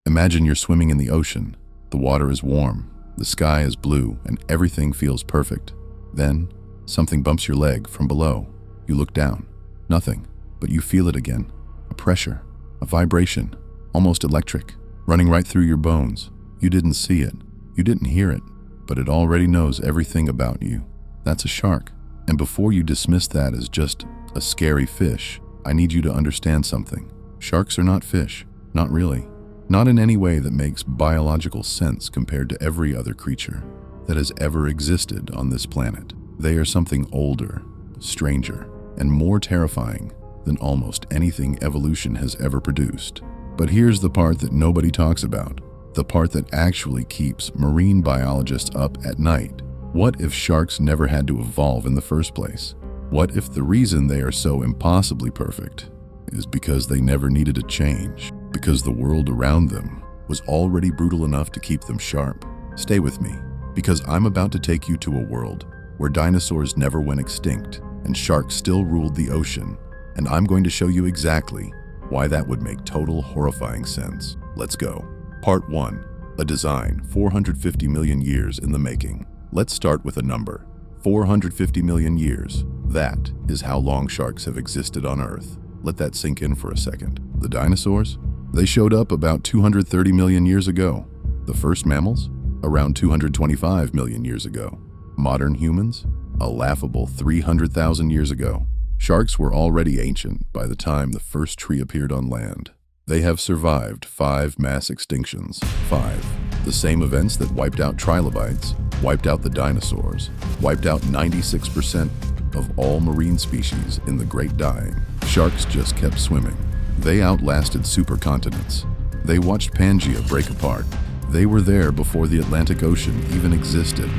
Imagine you're swimming in the ocean. The water is warm, the sky is blue, and everything feels perfect. Then, something bumps your leg from below. You look down. Nothing, but you feel it again. A pressure, a vibration, almost electric, running right through your bones. You didn't see it, you didn't hear it, but it already knows everything about you. That's a shark. And before you dismiss that as just a scary fish, I need you to understand something. Sharks are not fish, not really. Not in any way that makes biological sense compared to every other creature that has ever existed on this planet. They are something older, stranger, and more terrifying than almost anything evolution has ever produced. But here's the part that nobody talks about, the part that actually keeps marine biologists up at night. What if sharks never had to evolve in the first place? What if the reason they are so impossibly perfect is because they never needed to change? Because the world around them was already brutal enough to keep them sharp. Stay with me, because I'm about to take you to a world where dinosaurs never went extinct and sharks still ruled the ocean, and I'm going to show you exactly why that would make total horrifying sense. Let's go. Part 1. A design 450 million years in the making. Let's start with a number. 450 million years. That is how long sharks have existed on Earth. Let that sink in for a second. The dinosaurs? They showed up about 230 million years ago. The first mammals? Around 225 million years ago. Modern humans? A laughable 300,000 years ago. Sharks were already ancient by the time the first tree appeared on land. They have survived 5 mass extinctions. 5. The same events that wiped out trilobites, wiped out the dinosaurs, wiped out 96% of all marine species in the Great Dying. Sharks just kept swimming. They outlasted supercontinents. They watched Pangea break apart. They were there before the Atlantic Ocean even existed.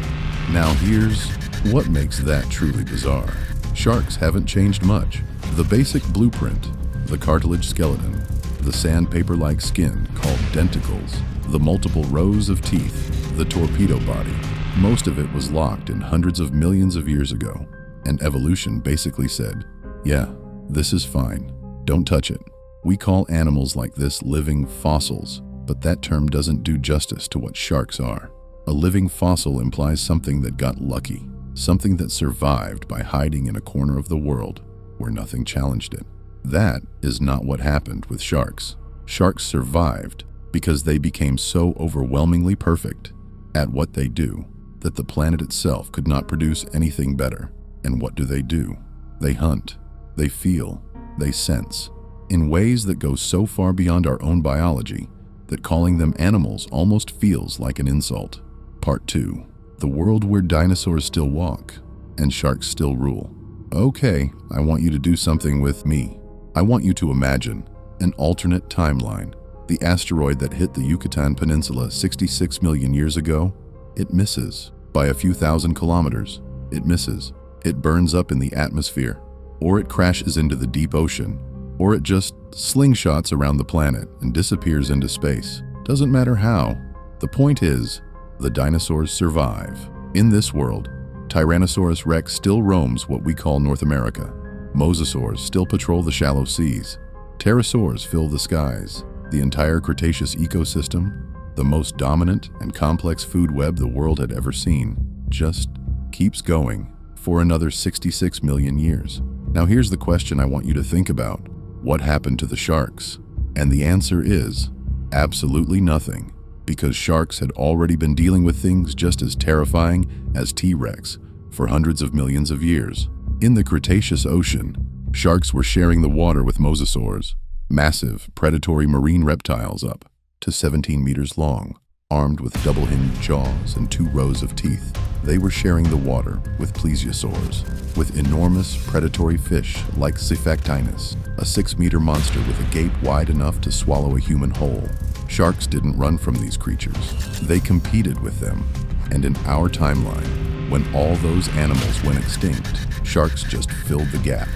Now here's what makes that truly bizarre. Sharks haven't changed much. The basic blueprint, the cartilage skeleton, the sandpaper-like skin called denticles, the multiple rows of teeth, the torpedo body. Most of it was locked in hundreds of millions of years ago. And evolution basically said, yeah, this is fine. Don't touch it. We call animals like this living fossils, but that term doesn't do justice to what sharks are. A living fossil implies something that got lucky, something that survived by hiding in a corner of the world where nothing challenged it. That is not what happened with sharks. Sharks survived because they became so overwhelmingly perfect at what they do that the planet itself could not produce anything better. And what do? They hunt, they feel, they sense, in ways that go so far beyond our own biology that calling them animals almost feels like an insult. Part 2. The world where dinosaurs still walk and sharks still rule. Okay, I want you to do something with me. I want you to imagine an alternate timeline. The asteroid that hit the Yucatan Peninsula 66 million years ago, it misses by a few thousand kilometers. It misses. It burns up in the atmosphere, or it crashes into the deep ocean, or it just slingshots around the planet and disappears into space. Doesn't matter how. The point is, the dinosaurs survive. In this world, Tyrannosaurus rex still roams what we call North America. Mosasaurs still patrol the shallow seas. Pterosaurs fill the skies. The entire Cretaceous ecosystem, the most dominant and complex food web the world had ever seen, just keeps going for another 66 million years. Now here's the question I want you to think about. What happened to the sharks? And the answer is absolutely nothing, because sharks had already been dealing with things just as terrifying as T-Rex for hundreds of millions of years. In the Cretaceous ocean, sharks were sharing the water with mosasaurs, massive predatory marine reptiles up to 17 meters long, armed with double-hinged jaws and 2 rows of teeth. They were sharing the water with plesiosaurs, with enormous predatory fish like Cephactinus, a 6-meter monster with a gape wide enough to swallow a human whole. Sharks didn't run from these creatures. They competed with them. And in our timeline, when all those animals went extinct, sharks just filled the gap,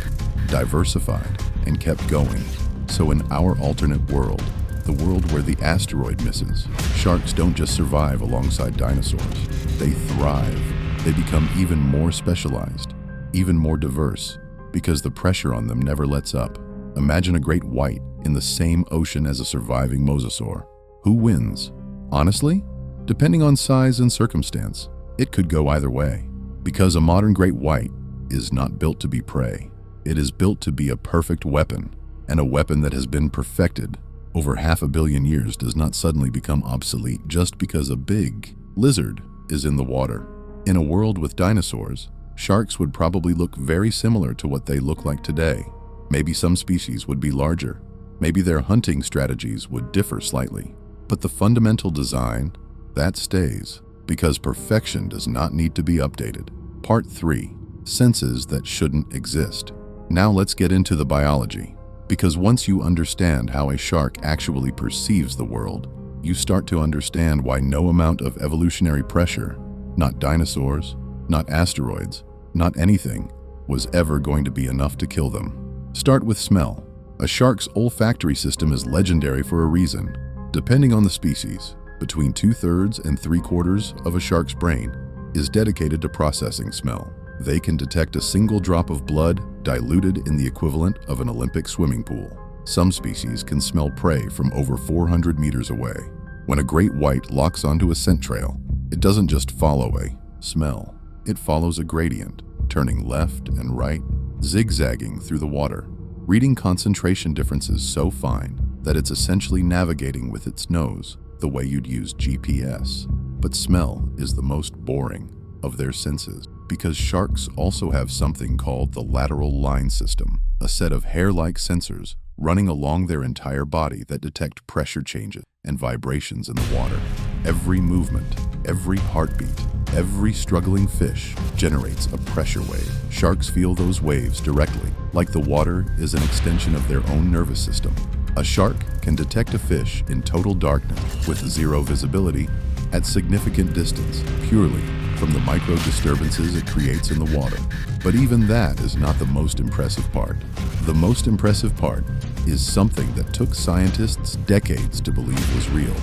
diversified, and kept going. So in our alternate world, the world where the asteroid misses, sharks don't just survive alongside dinosaurs. They thrive. They become even more specialized, even more diverse, because the pressure on them never lets up. Imagine a great white in the same ocean as a surviving mosasaur. Who wins? Honestly, depending on size and circumstance, it could go either way. Because a modern great white is not built to be prey. It is built to be a perfect weapon, and a weapon that has been perfected over 500 million years does not suddenly become obsolete just because a big lizard is in the water. In a world with dinosaurs, sharks would probably look very similar to what they look like today. Maybe some species would be larger. Maybe their hunting strategies would differ slightly. But the fundamental design, that stays, because perfection does not need to be updated. Part 3. Senses that shouldn't exist. Now let's get into the biology. Because once you understand how a shark actually perceives the world, you start to understand why no amount of evolutionary pressure, not dinosaurs, not asteroids, not anything, was ever going to be enough to kill them. Start with smell. A shark's olfactory system is legendary for a reason. Depending on the species, between 2/3 and 3/4 of a shark's brain is dedicated to processing smell. They can detect a single drop of blood diluted in the equivalent of an Olympic swimming pool. Some species can smell prey from over 400 meters away. When a great white locks onto a scent trail, it doesn't just follow a smell. It follows a gradient, turning left and right, zigzagging through the water, reading concentration differences so fine that it's essentially navigating with its nose the way you'd use GPS. But smell is the most boring of their senses, because sharks also have something called the lateral line system, a set of hair-like sensors running along their entire body that detect pressure changes and vibrations in the water. Every movement, every heartbeat, every struggling fish generates a pressure wave. Sharks feel those waves directly, like the water is an extension of their own nervous system. A shark can detect a fish in total darkness with zero visibility at significant distance, purely from the micro disturbances it creates in the water. But even that is not the most impressive part. The most impressive part is something that took scientists decades to believe was real: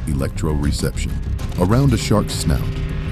electroreception. Around a shark's snout,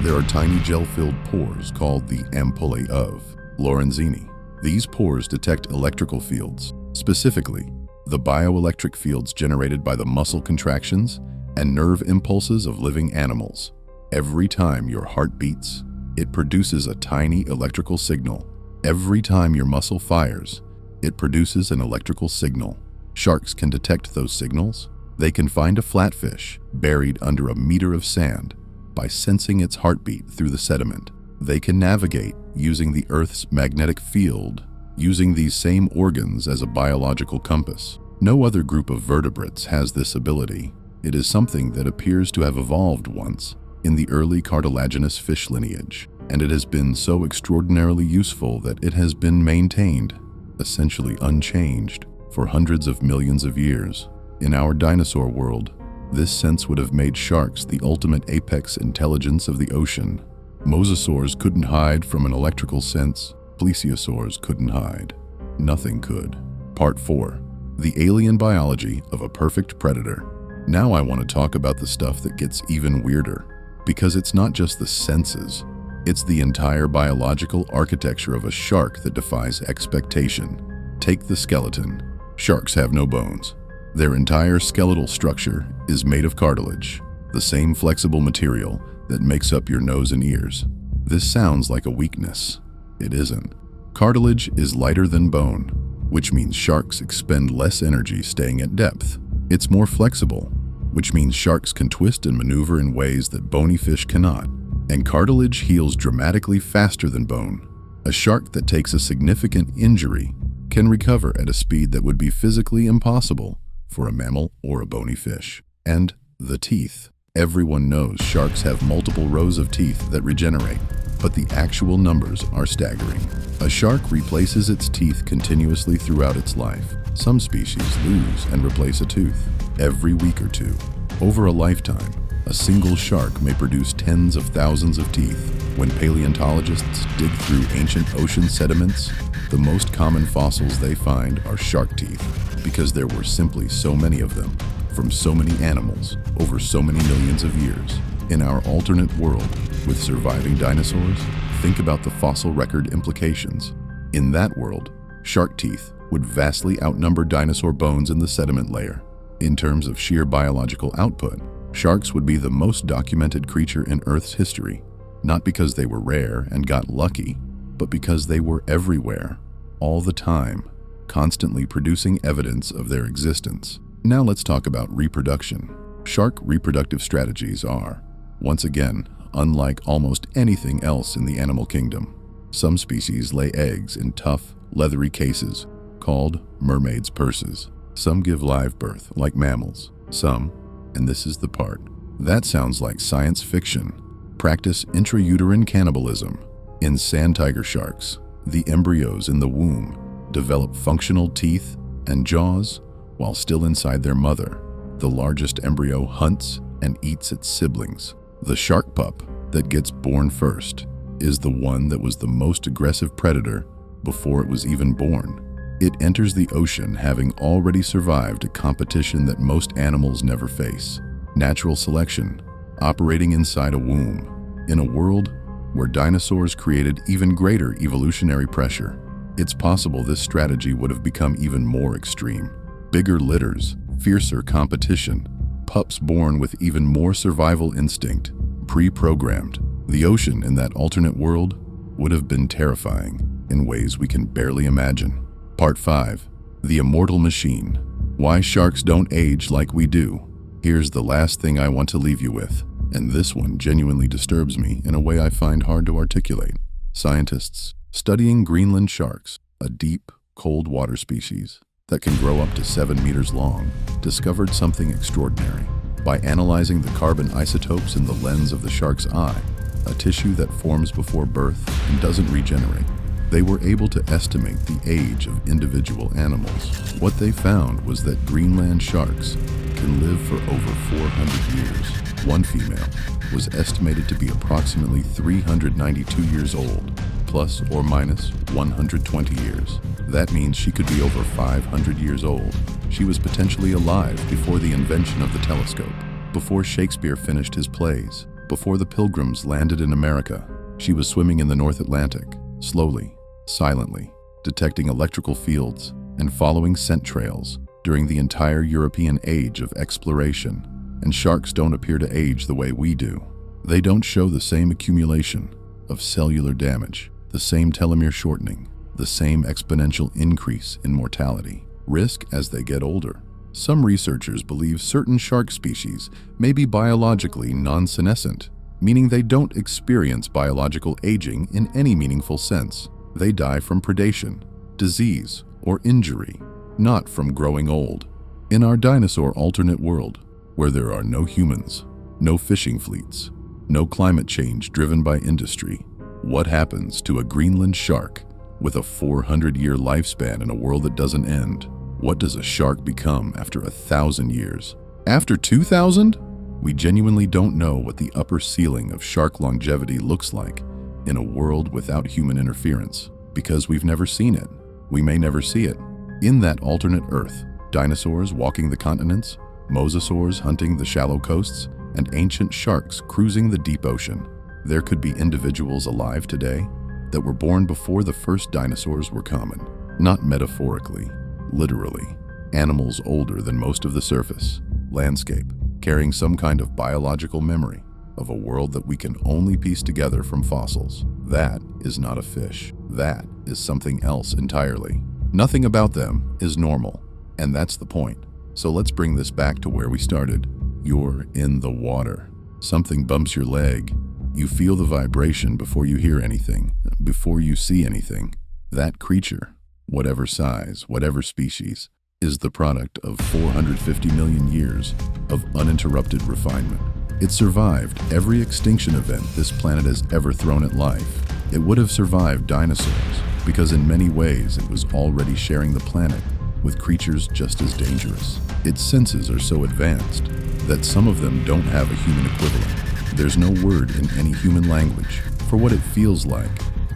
there are tiny gel-filled pores called the ampullae of Lorenzini. These pores detect electrical fields, specifically the bioelectric fields generated by the muscle contractions and nerve impulses of living animals. Every time your heart beats, it produces a tiny electrical signal. Every time your muscle fires, it produces an electrical signal. Sharks can detect those signals. They can find a flatfish buried under a meter of sand by sensing its heartbeat through the sediment. They can navigate using the Earth's magnetic field, using these same organs as a biological compass. No other group of vertebrates has this ability. It is something that appears to have evolved once in the early cartilaginous fish lineage, and it has been so extraordinarily useful that it has been maintained, essentially unchanged, for hundreds of millions of years. In our dinosaur world, this sense would have made sharks the ultimate apex intelligence of the ocean. Mosasaurs couldn't hide from an electrical sense. Plesiosaurs couldn't hide. Nothing could. Part 4. The alien biology of a perfect predator. Now I want to talk about the stuff that gets even weirder. Because it's not just the senses, it's the entire biological architecture of a shark that defies expectation. Take the skeleton. Sharks have no bones. Their entire skeletal structure is made of cartilage, the same flexible material that makes up your nose and ears. This sounds like a weakness. It isn't. Cartilage is lighter than bone, which means sharks expend less energy staying at depth. It's more flexible, which means sharks can twist and maneuver in ways that bony fish cannot. And cartilage heals dramatically faster than bone. A shark that takes a significant injury can recover at a speed that would be physically impossible for a mammal or a bony fish. And the teeth. Everyone knows sharks have multiple rows of teeth that regenerate, but the actual numbers are staggering. A shark replaces its teeth continuously throughout its life. Some species lose and replace a tooth every week or two. Over a lifetime, a single shark may produce tens of thousands of teeth. When paleontologists dig through ancient ocean sediments, the most common fossils they find are shark teeth, because there were simply so many of them, from so many animals, over so many millions of years. In our alternate world, with surviving dinosaurs, think about the fossil record implications. In that world, shark teeth would vastly outnumber dinosaur bones in the sediment layer. In terms of sheer biological output, Sharks would be the most documented creature in Earth's history, not because they were rare and got lucky, but because they were everywhere, all the time, constantly producing evidence of their existence. Now let's talk about reproduction. Shark reproductive strategies are, once again, unlike almost anything else in the animal kingdom. Some species lay eggs in tough, leathery cases called mermaid's purses. Some give live birth, like mammals. Some, and this is the part, that sounds like science fiction, practice intrauterine cannibalism. In sand tiger sharks, the embryos in the womb develop functional teeth and jaws while still inside their mother. The largest embryo hunts and eats its siblings. The shark pup that gets born first is the one that was the most aggressive predator before it was even born. It enters the ocean having already survived a competition that most animals never face. Natural selection, operating inside a womb, in a world where dinosaurs created even greater evolutionary pressure. It's possible this strategy would have become even more extreme. Bigger litters, fiercer competition, pups born with even more survival instinct, pre-programmed. The ocean in that alternate world would have been terrifying in ways we can barely imagine. Part 5. The Immortal Machine. Why sharks don't age like we do. Here's the last thing I want to leave you with, and this one genuinely disturbs me in a way I find hard to articulate. Scientists studying Greenland sharks, a deep, cold water species that can grow up to 7 meters long, discovered something extraordinary. By analyzing the carbon isotopes in the lens of the shark's eye, a tissue that forms before birth and doesn't regenerate, they were able to estimate the age of individual animals. What they found was that Greenland sharks can live for over 400 years. One female was estimated to be approximately 392 years old, plus or minus 120 years. That means she could be over 500 years old. She was potentially alive before the invention of the telescope, before Shakespeare finished his plays, before the Pilgrims landed in America. She was swimming in the North Atlantic, slowly, silently, detecting electrical fields and following scent trails during the entire European age of exploration. And sharks don't appear to age the way we do. They don't show the same accumulation of cellular damage, the same telomere shortening, the same exponential increase in mortality risk as they get older. Some researchers believe certain shark species may be biologically non-senescent, meaning they don't experience biological aging in any meaningful sense. They die from predation, disease, or injury, not from growing old. In our dinosaur alternate world, where there are no humans, no fishing fleets, no climate change driven by industry, what happens to a Greenland shark with a 400-year lifespan in a world that doesn't end? What does a shark become after 1,000 years? After 2,000? We genuinely don't know what the upper ceiling of shark longevity looks like in a world without human interference, because we've never seen it. We may never see it. In that alternate Earth, dinosaurs walking the continents, mosasaurs hunting the shallow coasts, and ancient sharks cruising the deep ocean. There could be individuals alive today that were born before the first dinosaurs were common. Not metaphorically, literally. Animals older than most of the surface landscape, carrying some kind of biological memory of a world that we can only piece together from fossils. That is not a fish. That is something else entirely. Nothing about them is normal, and that's the point. So let's bring this back to where we started. You're in the water. Something bumps your leg. You feel the vibration before you hear anything, before you see anything. That creature, whatever size, whatever species, is the product of 450 million years of uninterrupted refinement. It survived every extinction event this planet has ever thrown at life. It would have survived dinosaurs because in many ways it was already sharing the planet with creatures just as dangerous. Its senses are so advanced that some of them don't have a human equivalent. There's no word in any human language for what it feels like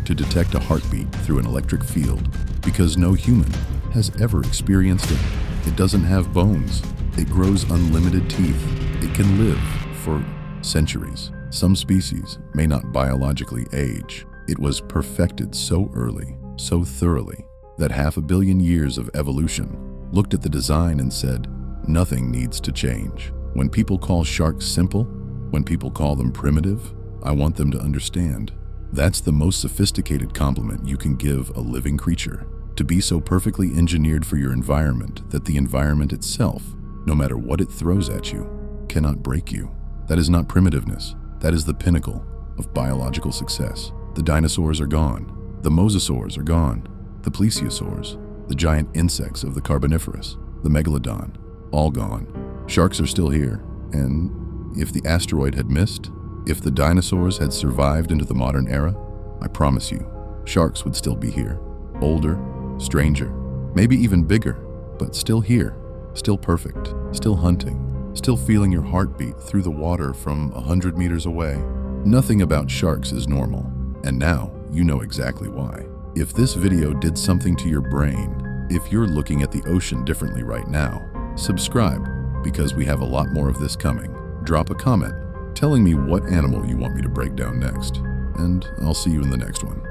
to detect a heartbeat through an electric field, because no human has ever experienced it. It doesn't have bones. It grows unlimited teeth. It can live for centuries. Some species may not biologically age. It was perfected so early, so thoroughly, that 500 million years of evolution looked at the design and said, nothing needs to change. When people call sharks simple, when people call them primitive, I want them to understand. That's the most sophisticated compliment you can give a living creature. To be so perfectly engineered for your environment that the environment itself, no matter what it throws at you, cannot break you. That is not primitiveness. That is the pinnacle of biological success. The dinosaurs are gone. The mosasaurs are gone. The plesiosaurs, the giant insects of the Carboniferous, the megalodon, all gone. Sharks are still here, and if the asteroid had missed, if the dinosaurs had survived into the modern era, I promise you, sharks would still be here. Older, stranger, maybe even bigger, but still here, still perfect, still hunting, still feeling your heartbeat through the water from 100 meters away. Nothing about sharks is normal, and now you know exactly why. If this video did something to your brain, if you're looking at the ocean differently right now, subscribe, because we have a lot more of this coming. Drop a comment telling me what animal you want me to break down next, and I'll see you in the next one.